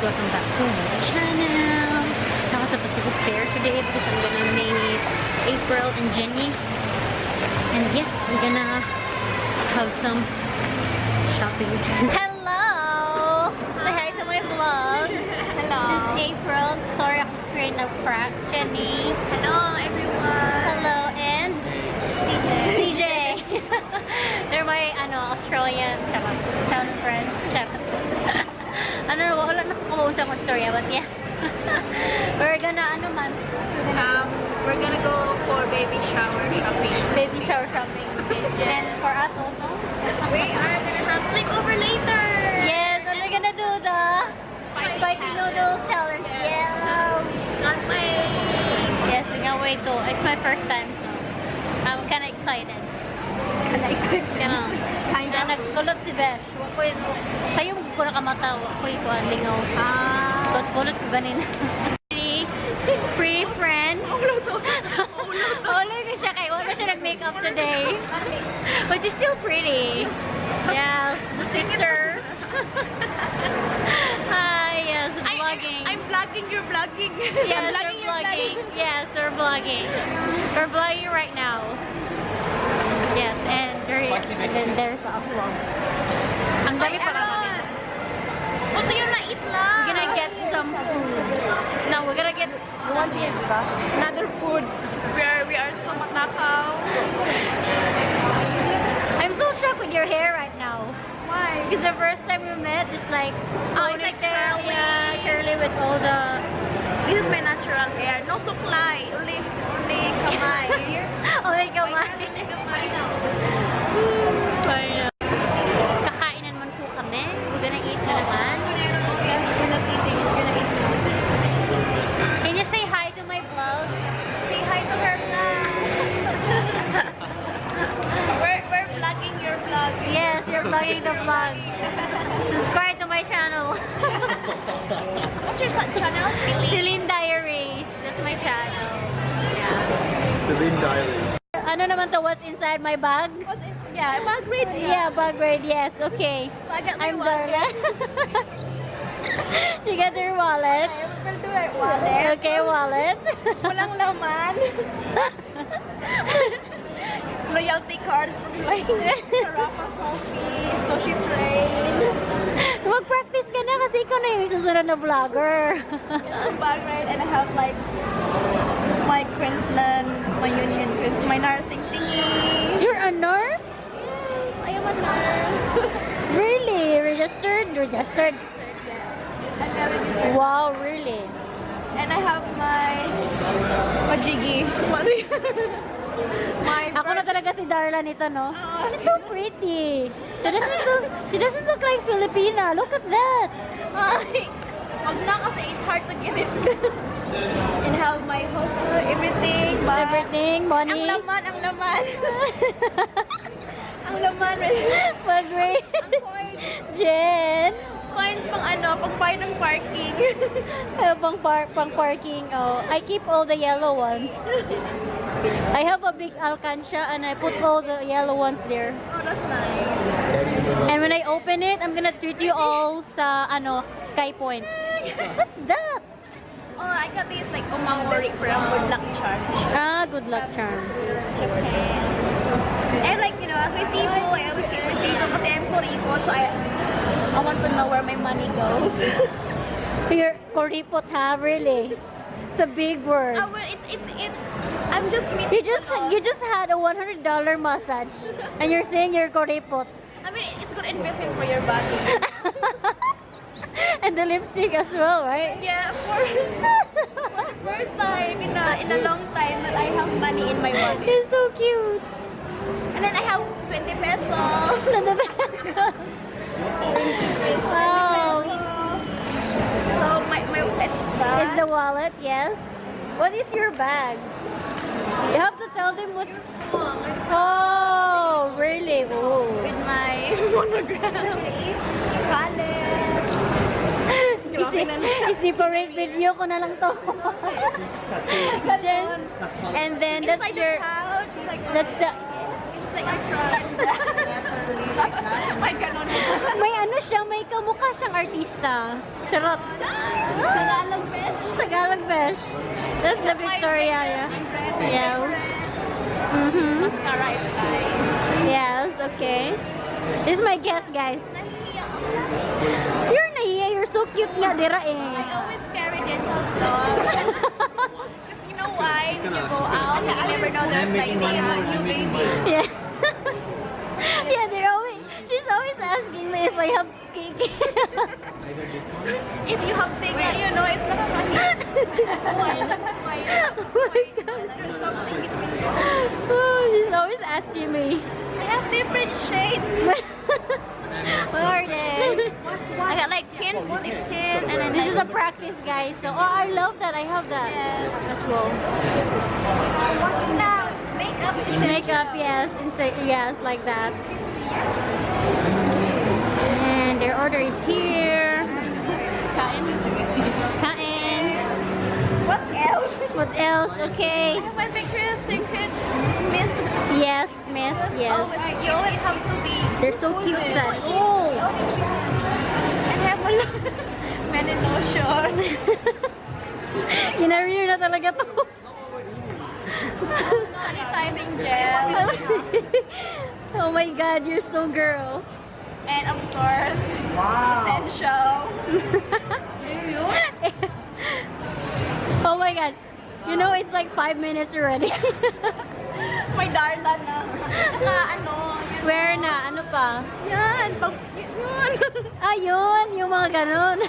welcome back to my channel. I was at Pacific Fair today because I'm gonna meet April and Jenny. And yes, we're gonna have some shopping. Hello! Say hi to my vlog. Hello. This is April. Sorry ako screen na crack. Jenny. Hello, everyone. Hello, and CJ. They're my Australian town friends. Wala na kakausap ang story, but yes. We're gonna We're gonna go for baby shower shopping. baby shower shopping. And for us also, We are gonna have sleepover later. yes, and we're gonna do the spicy noodles challenge. Yeah. Not my. Yes, we're gonna wait too. It's my first time, so I'm kinda excited. Kinda nagkulot si Besh. Kayo ko na kamata. Wakoy ko ang lingaw. Kulot ko ganin. Pretty friend. Wala ko siya kay. Wala siya nag-makeup today. But she's still pretty. Yes, the sisters. Hi, yes, vlogging. I'm vlogging. You're vlogging. Yes, I'm we're vlogging. Yes, we're vlogging. We're vlogging right now. Yes, and then there's the aswang. Ang dami pa naman. What do you like? We're gonna get some food. No, we're gonna get Another food. We are so matakaw. I'm so shocked with your hair right now. Why? Because the first time we met, it's like It's like curly. Yeah, curly with all the. This is my natural hair. No suklay. Only kamay. Oh my God, Only kamay now. Kakainan man po kami. We're gonna eat na naman. Yes, we're not eating. We're gonna eat. Can you say hi to my vlog? Say hi to her vlog. We're vlogging your vlog. Yes, you're vlogging the vlog. Subscribe to my channel. What's your channel? CelineDiaries. That's my channel. Yeah. CelineDiaries. Ano naman to? What's inside my bag? Yeah, bag raid. Yeah, bag raid. Yes. Okay. So I got my I'm wallet. Darla. You got your wallet. I will do my wallet. Okay, wallet. Walang laman. Loyalty cards from like Sarapa Coffee, Sushi Train. Mag-practice ka na kasi ikaw na yung susunod na vlogger. Some bag raid, and I have like my Queensland, my Union, my nursing thingy. You're a nurse? Yes, I am a nurse. Really? Registered? Registered? I'm very registered. Wow, really? And I have my jiggy. What do you? My Ako na talaga si Darla nito, no? She's so pretty. She doesn't look like Filipina. Look at that. Ay, wag na kasi it's hard to get it. And have my hotel, everything. But Everything, money. ang laman. Ang laman. Pag great. Coins. Jen. Coins pang pang bayad ng parking. Pang parking. Oh, I keep all the yellow ones. I have a big alcansya and I put all the yellow ones there. Oh, that's nice. And when I open it, I'm gonna treat you all sa Sky Point. What's that? Oh, I got this like umamori from Good Luck Charm. Ah, good luck charm. Japan. And like, resibo. I always get resibo kasi I'm Kuripot, so I want to know where my money goes. Your koripot, ha? Really? It's a big word. Well, it's I'm just meeting. You just had a $100 massage, and you're saying you're koripot. I mean, it's good investment for your body. And the lipstick as well, right? Yeah, for first time in a long time that I have money in my wallet. You're so cute. And then I have 20 pesos. Wow. So my it's that. Is the wallet? Yes. What is your bag? You have to tell them what's. Oh, really? Oh. With my monogram. I-separate video ko na lang to. Jen, and then that's Inside your. the couch, like That's the. it's like extra. May ganon. May ano siya, may kamukha siyang artista. Charot. Tagalog best. Tagalog besh. That's the Victoria, yeah. Yes. Mascara is guy. Yes, okay. This is my guest, guys. You're nahiya, you're so cute nga, dira eh. I always carry dental floss. Because you know why? When you go out, you never know there's like a new baby. Yeah. Yeah, she's always asking me if I have cake. If you have thing, you know, it's not a money. There's something between you. Oh, she's always asking me. I have different shades. What are they? I got like 10, 15, and then This is a practice, guys. So, oh, I love that. I have that as well. now makeup. Makeup, yes. Yes, like that. And their order is here. Kain. What else? What else? Okay. My Victoria's Secret mist. Yes, mist. Yes. You always have to be. They're so cute, son. Oh. And have a lot. Many lotion. Ina-review na talaga to. Sanitizing gel. Oh my God, you're so girl. And of course, essential. Oh my God. You know, it's like 5 minutes already. May darla na. Tsaka ano. Where na? Ano pa? Yan. Yun. Ayun, yung mga ganon.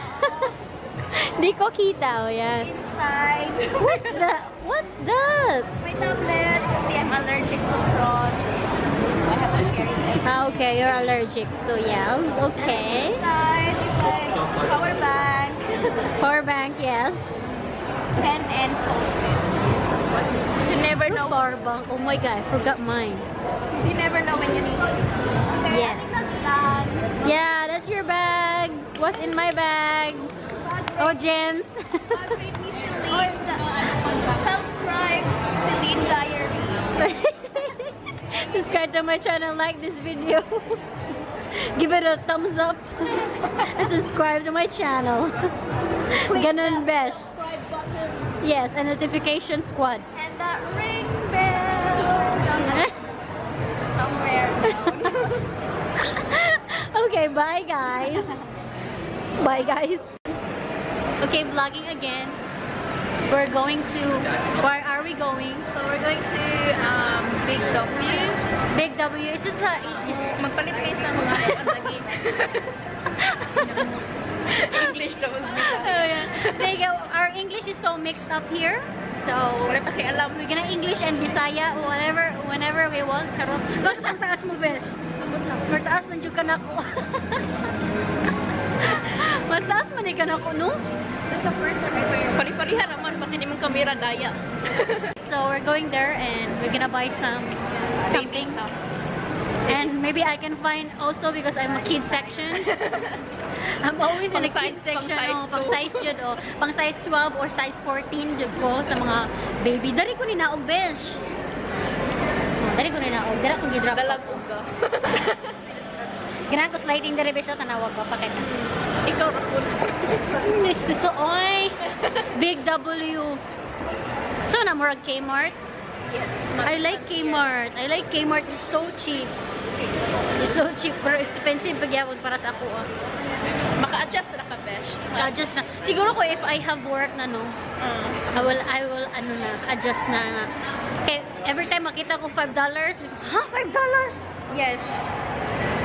Di ko kita. O yan. Inside. What's that? What's that? My tablet. Kasi I'm allergic to prawns. So I have to carry it. Ah, okay, you're allergic. So yes, okay. Inside is like power bank. Power bank, yes. Pen and post-it. Because you never know. Power bank. Oh my God, I forgot mine. Because you never know when you need it. Okay, Yes. that's done. Yeah, that's your bag. What's in my bag? Oh, Jens. Subscribe, CelineDiaries. Subscribe to my channel, like this video. Give it a thumbs up. And subscribe to my channel. Ganon besh. Subscribe button Yes, a notification squad. and that ring bell somewhere down. Okay, bye guys. Bye guys. Okay, vlogging again. We're going to, where are we going? So we're going to Big W. Big W. Is this the, Magpalit kayo sa mga lagi. English daw oh yeah. There you go. Our English is so mixed up here. So, Wala pa kayo alam. we're gonna English and Bisaya whenever we want. Charot. Bakit ang taas mo, besh? Mas taas ng ka na ko. Mas taas man ka na ko, no? That's the first time I saw you. Pari-parihan naman, pati di mong kamera daya. So we're going there and we're gonna buy something. And maybe I can find also because I'm a kids section. I'm always in a kids section. Pang size jud o. Pang size 12 or size 14 jud ko sa mga baby. Dari ko ni naog bench. Dari ko ni naog. Dira ko gidrop. Dalag uga. Ganahan ko sliding dari bench na tanawag ko pakita. Ikaw rakun. So oy. Big W. So na murag Kmart. Yes. I like Kmart. I like Kmart. It's so cheap. It's so cheap pero expensive pag yawag para sa ako. Maka-adjust na ka, besh. Adjust na. Siguro ko if I have work na no, I will ano na, adjust na. Okay, every time makita ko $5, ha? $5? Yes.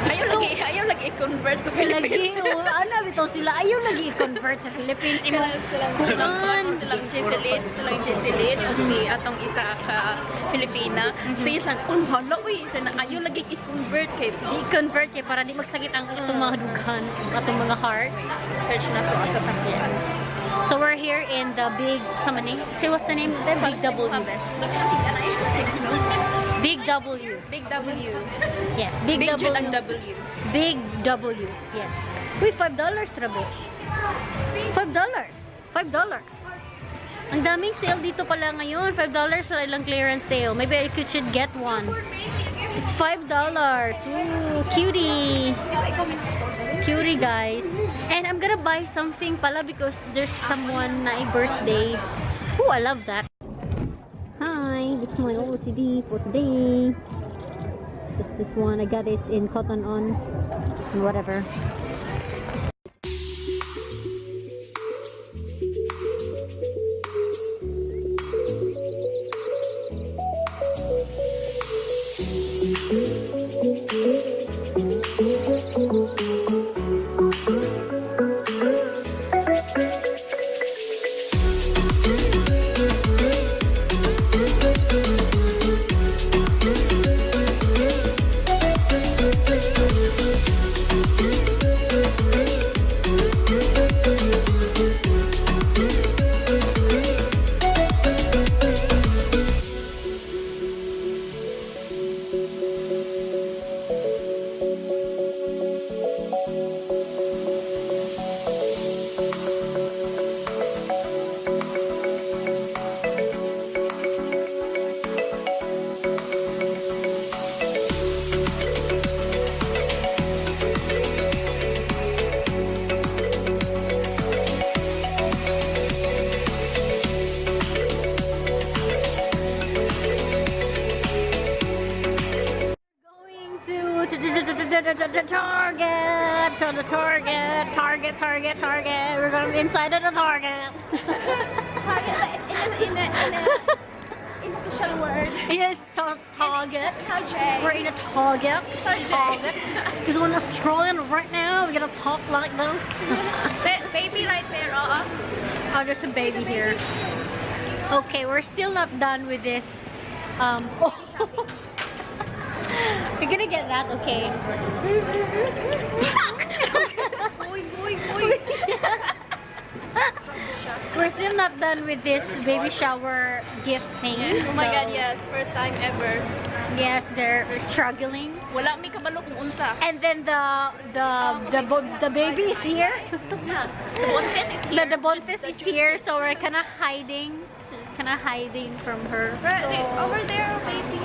Ayaw lagi i-convert sa Lagi, Philippines. oh, ano bitaw sila? Ayaw lagi i-convert sa Philippines. Silang Jesseline, o si atong isa ka Pilipina. Siya isang, hala, uy, siya na ayaw lagi i-convert kay I-convert kay para di magsakit ang itong mga dughan, atong mga heart. search na to asa yes. So we're here in the big, say what's the name? The Big W. Big W. Big W. Yes, Big Big W. ang W. Big W. Yes. Uy, $5 Rabesh. $5. Ang daming sale dito pala ngayon. $5 sa ilang clearance sale. Maybe I should get one. For baby, you give It's $5. Ooh, cutie. Cutie, guys. And I'm gonna buy something pala because there's someone na birthday. Ooh, I love that. Hi, this is my OOTD for today. Just this one. I got it in cotton on and whatever. Target. We're gonna be inside of the Target. in a official word. Yes, Target. Target. We're in a Target. Because we're in Australian right now. We're gonna talk like this. Baby right there, Oh, there's a baby here. Okay, we're still not done with this. You're gonna get that, okay? We're still not done with this baby shower gift thing. Oh my god, yes. First time ever. Yes, they're struggling. Wala mi kabalo kung unsa. And then the baby is here. The bonfest is here. The bonfest is here, so we're kind of hiding from her. Right, over there, baby.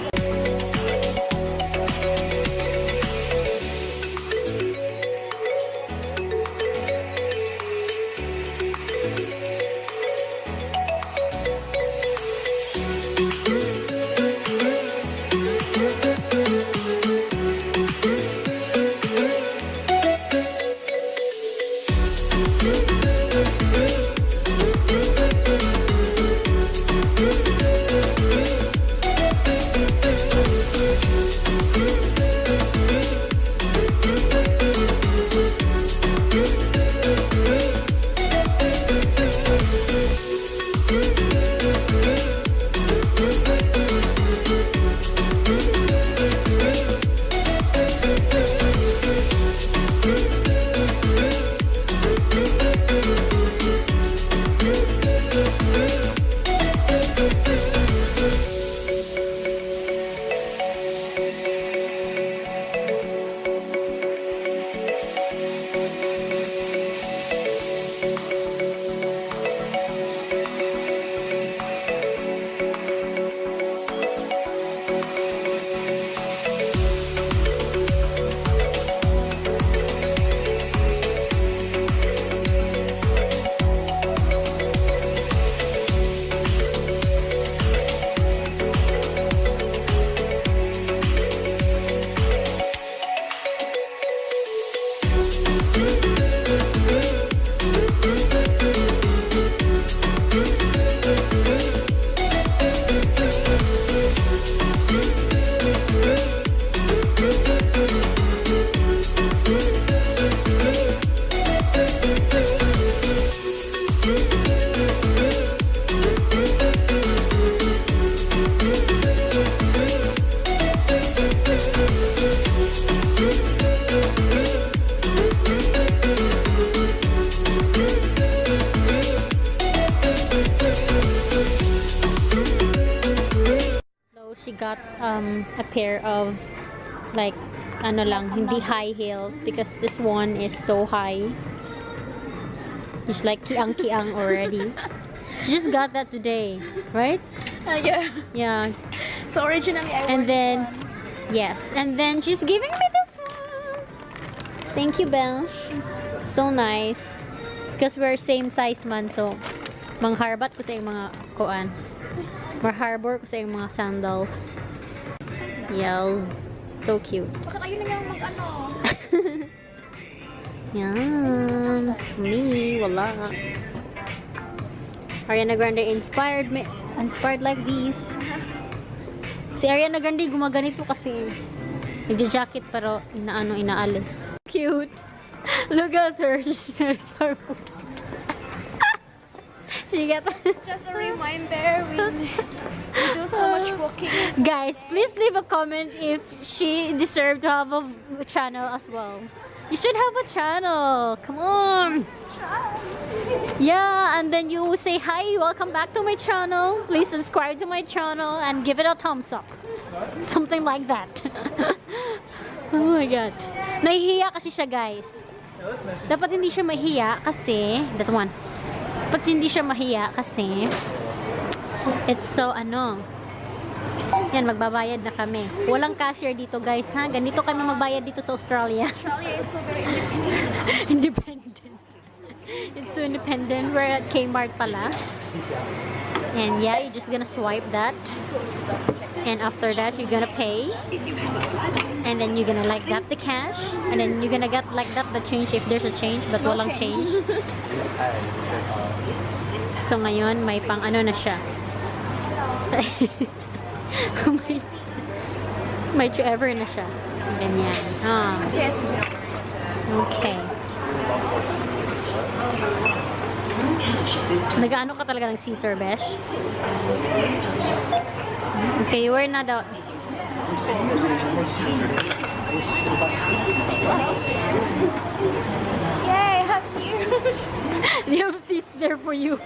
She got a pair of like ano lang, hindi high heels because this one is so high. It's like kiang already. She just got that today, right? Yeah. Yeah. So originally I And then Yes, and then she's giving me this one. Thank you, Besh. So nice. Because we're same size man, so mangharbat ko sa yung mga kuan. Maharbor ko sa yung mga sandals. Yes. So cute. Baka kayo na yung mag-ano. Yan. Me, wala. Ariana Grande inspired me. Inspired like these. Si Ariana Grande gumaganito kasi nagja-jacket pero inaalis. Cute. Look at her. She's she got Just a reminder, we do so much walking. Guys, please leave a comment if she deserved to have a channel as well. You should have a channel. Come on. Yeah, and then you will say hi, welcome back to my channel. Please subscribe to my channel and give it a thumbs up. Something like that. Oh my god. Nahihiya kasi siya, guys. Dapat hindi siya mahiya kasi that one. Dapat hindi siya mahiya kasi it's so ano. Yan, magbabayad na kami. Walang cashier dito, guys, ha? Ganito kami magbayad dito sa Australia. Australia is so very Independent. It's so independent. We're at Kmart pala. And yeah, you're just gonna swipe that. And after that, you're gonna pay. And then you're gonna like that the cash. And then you're gonna get like that the change if there's a change, but walang change. So ngayon, may pang ano na siya. may ever na siya. Ganyan. Ah. Yes. Okay. Nag-ano ka talaga ng Caesar, Besh? Okay, we're na daw. Yay, have you? They have seats there for you.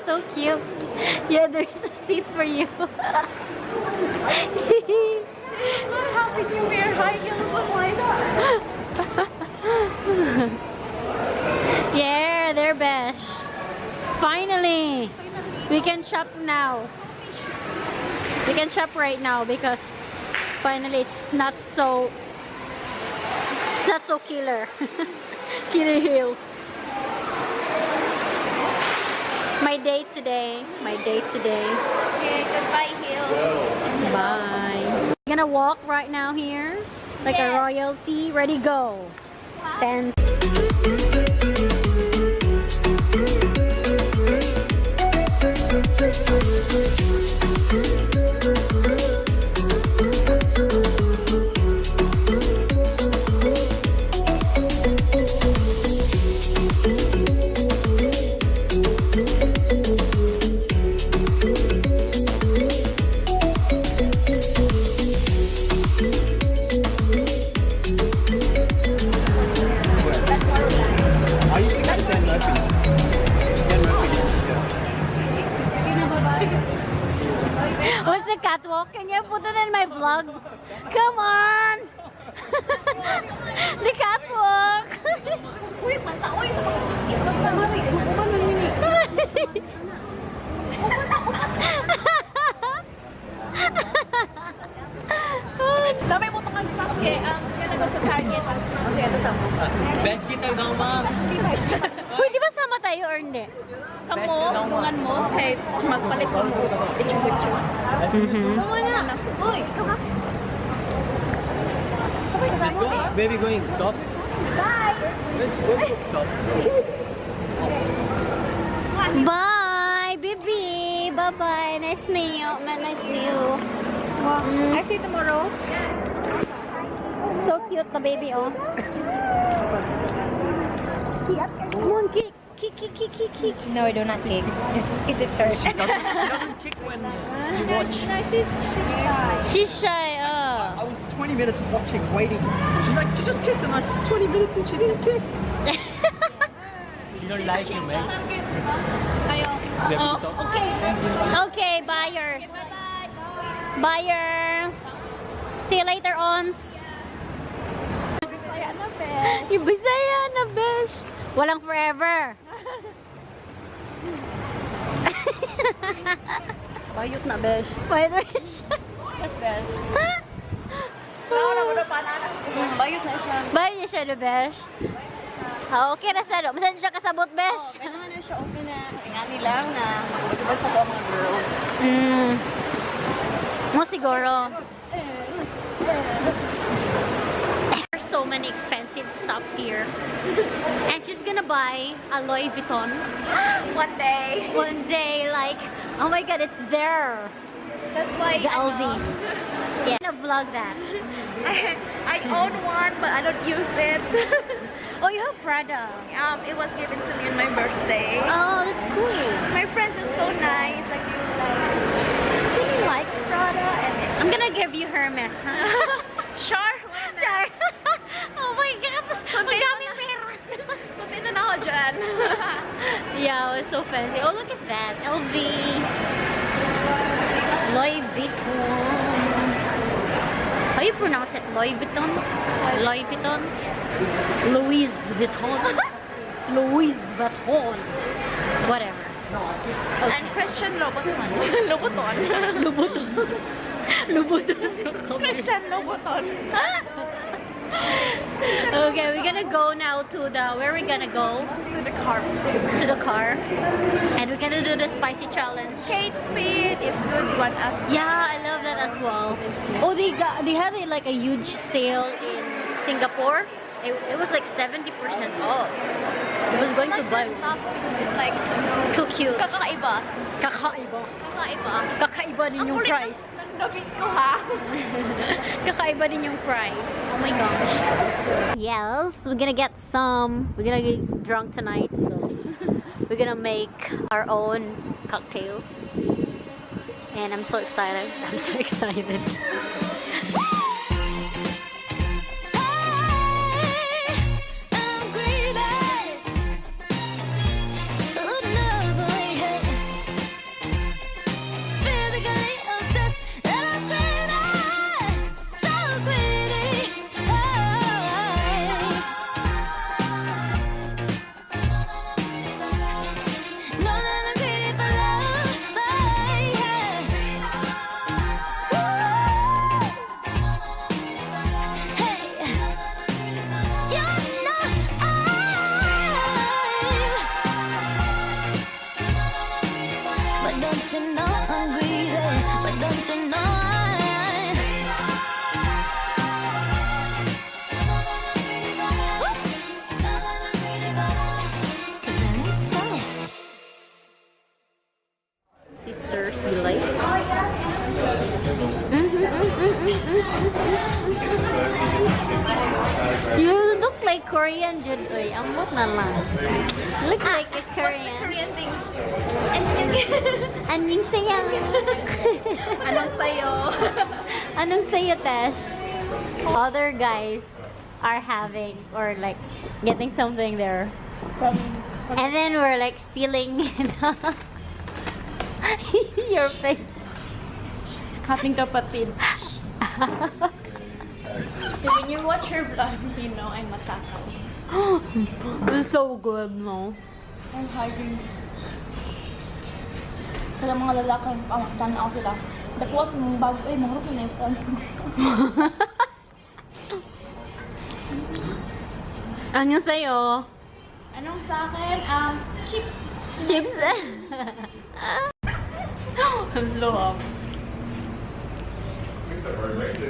So cute. Yeah, there's a seat for you. What happened? You wear high heels on my god. Yeah, they're Besh. Finally, we can shop now. We can shop right now because finally it's not so killer. Killer heels. My day today. My day today. Okay, goodbye heels. Bye. We're gonna walk right now here like a royalty. Ready, go. 10. I usually get 10 Murphys. 10 Murphys. What's the catwalk? Can you put it in my vlog? Come on! The catwalk! Uy, pantaway sa mga kiskis. Magkamali. Magkuman mo yun eh. Damay mo itong kansi pa. Okay, kaya nag-go to Target. Kasi ito sa mo. Best kita daw, ma'am. Uy, di ba sama tayo or hindi? Kamo, bungan mo, kay magpalit mo mo. Itch-butch. Bungan na. Uy, ito ka. Let's go. Where are we going? Top? Bye! Let's go top. Bye, baby! Bye-bye. Nice meet you. Nice meet you. I see you tomorrow. So cute the baby, oh. Come on, kick. Kick. No, I do not kick. Just kiss it, sir. She doesn't kick when you watch. No, she's shy. She's shy, I was 20 minutes watching, waiting. She's like, she just kicked and I just 20 minutes and she didn't kick. You don't like it, man. Oh, okay. Okay, buyers. Buyers. See you later, ons. Yung Bisaya na, besh. Walang forever. Bayot na, besh. Wait, wait. Yes, besh. Bayot na siya. Bayan niya siya, no, besh? Ah, okay na sa do. Masan siya kasabot, besh? Kaya naman na siya okay na. Ingani lang na mag-ubad sa daw mga girls. Mo siguro. There's so many expensive stuff here. And she's gonna buy a Louis Vuitton. One day. One day, like, oh my god, it's there. That's why The LV. Yeah. I'm gonna vlog that. I own one, but I don't use it. Oh, you have Prada. It was given to me on my birthday. Oh, that's cool. My friends are so nice. Like, she likes Prada, and I'm gonna give you Hermes, huh? sure. Sorry. Oh my god. Ang daming pera. Punta na ako dyan. Yeah, it was so fancy. Oh, look at that. LV. Louis Vuitton. How you pronounce it? Louis Vuitton? Louis Vuitton? Louis Vuitton. Louis Vuitton. Whatever. And Christian Louboutin. Louboutin. Louboutin. Louboutin. Christian Louboutin. Okay, we're gonna go now to the, where are we gonna go? To the car. To the car. And we're gonna do the spicy challenge. Kate Speed is good one as Yeah, I love that as well. Oh, they had like a huge sale in Singapore. It was like 70% off. I was going to buy stuff because it's like so cute. kakaiba. Kakaiba. Kakaiba. Kakaiba din yung price. Ng damit ko ha. Kakaiba din yung price. Oh my gosh. Yes, we're gonna get some. We're gonna get drunk tonight, so we're gonna make our own cocktails. And I'm so excited. I'm so excited. Don't you know I'm greedy? But don't you know I'm Sisters, you like? You look like Korean, Jude. Oy, ambot na lang. You look like a Korean. Korean thing. Anying sayang. Anong sayo? Anong sayo, Tesh? Other guys are having or like getting something there. And then we're like stealing your face. Hating kapatid. So when you watch her vlog, you know I'm matakaw. It's so good, no? I'm hiding. Kaya mga lalaki, tanaw sila. Tapos mong bago, mga rukin na yung Ano sa'yo? Anong sa akin? Chips. Chips? Hello.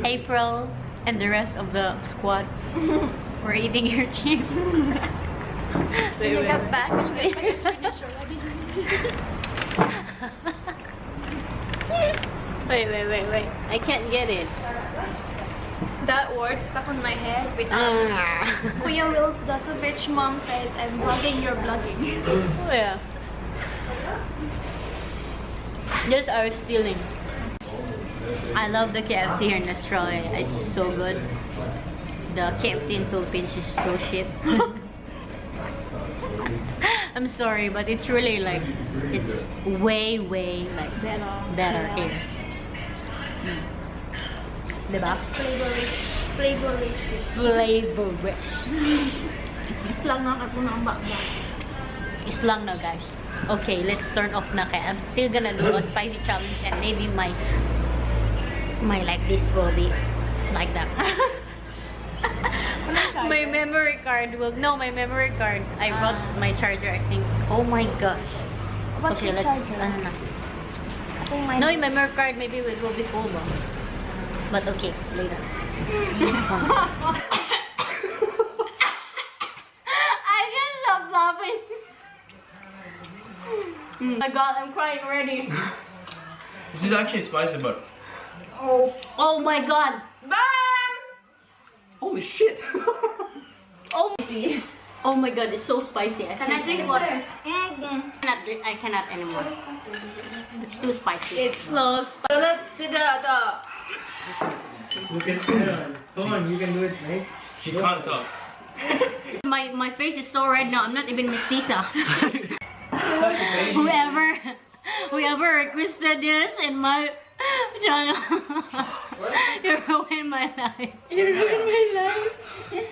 April and the rest of the squad were eating your chips. When you get back, it's finished already. Wait. I can't get it. That word stuck on my head with Kuya Wills Dasovich mom says, I'm vlogging, you're vlogging. Oh yeah. Just our stealing. I love the KFC here in Australia. It's so good. The KFC in Philippines is so shit. I'm sorry, but it's really like, it's way like better here. Diba? Flavor-rich. Flavor-rich. Slang na ka po ng bakbak. Islang na guys. Okay, let's turn off na kaya I'm still gonna do a spicy challenge and maybe my like this will be like that. My memory card will my memory card. I brought my charger I think. Oh my gosh. What's Okay, your let's charger? no, my memory card maybe it will be full though. But okay, later. I can't stop laughing. Oh my god, I'm crying already. This is actually spicy, but Oh my god. holy shit! Oh, oh my god, it's so spicy. I can't drink water. I cannot anymore. It's too spicy. It's so spicy. So let's do the Look at her. Come on, you can do it, right? She can't talk. My face is so red now. I'm not even mestiza. Whoever requested this in my channel, you ruined my life. You ruined my life.